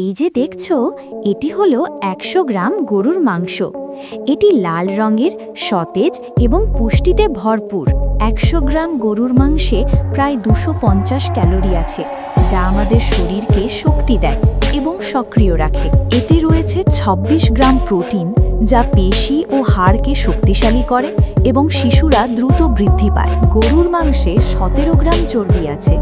এই যে দেখছো, এটি হলো ১০০ গ্রাম গরুর মাংস। এটি লাল রঙের, সতেজ এবং পুষ্টিতে ভরপুর। ১০০ গ্রাম গরুর মাংসে প্রায় ২৫০ ক্যালোরি আছে, যা আমাদের শরীরকে শক্তি দেয় এবং সক্রিয় রাখে। এতে রয়েছে ২৬ গ্রাম প্রোটিন, যা পেশি ও হাড়কে শক্তিশালী করে এবং শিশুরা দ্রুত বৃদ্ধি পায়। গরুর মাংসে ১৭ গ্রাম চর্বি আছে।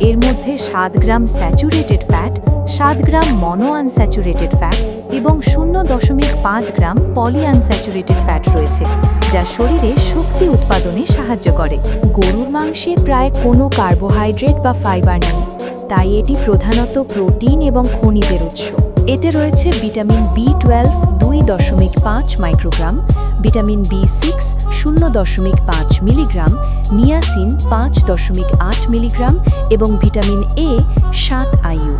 এর মধ্যে ৭ গ্রাম স্যাচুরেটেড ফ্যাট, ৭ গ্রাম মনো আনস্যাচুরেটেড ফ্যাট এবং ০.৫ গ্রাম পলি আনস্যাচুরেটেড ফ্যাট রয়েছে, যা শরীরে শক্তি উৎপাদনে সাহায্য করে। গরুর মাংসে প্রায় কোনো কার্বোহাইড্রেট বা ফাইবার নেই, তাই এটি প্রধানত প্রোটিন এবং খনিজের উৎস। এতে রয়েছে ভিটামিন বি12 ২.৫ মাইক্রোগ্রাম, ভিটামিন বি6 ০.৫ মিলিগ্রাম, নিয়াসিন ৫.৮ মিলিগ্রাম এবং ভিটামিন এ ৭ IU।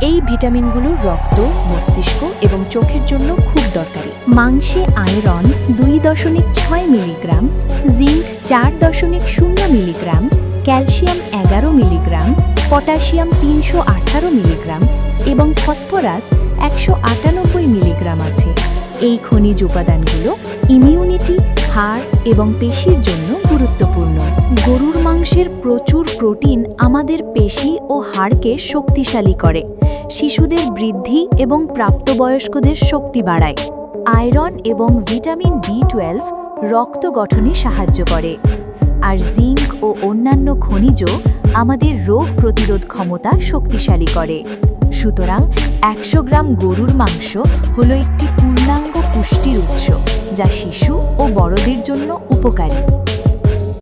এই ভিটামিনগুলো রক্ত, মস্তিষ্ক এবং চোখের জন্য খুব দরকারি। মাংসে iron ২.৬ milligram, zinc ৪.০ milligram, calcium ১১ milligram, potassium ৩১৮ milligram এবং ফসফরাস ১৯৮ মিলিগ্রাম আছে। এই খনিজ উপাদানগুলো ইমিউনিটি, হাড় এবং পেশির জন্য গুরুত্বপূর্ণ। গরুর মাংসের প্রচুর প্রোটিন আমাদের পেশি ও হাড়কে শক্তিশালী করে, শিশুদের বৃদ্ধি এবং প্রাপ্তবয়স্কদের শক্তি বাড়ায়। আয়রন এবং ভিটামিন বি12 রক্ত গঠনে সাহায্য করে, আর জিঙ্ক ও অন্যান্য খনিজ আমাদের রোগ প্রতিরোধ ক্ষমতা শক্তিশালী করে। সুতরাং ১০০ গ্রাম গরুর মাংস হলো একটি পূর্ণাঙ্গ পুষ্টির উৎস, যা শিশু ও বড়দের জন্য উপকারী।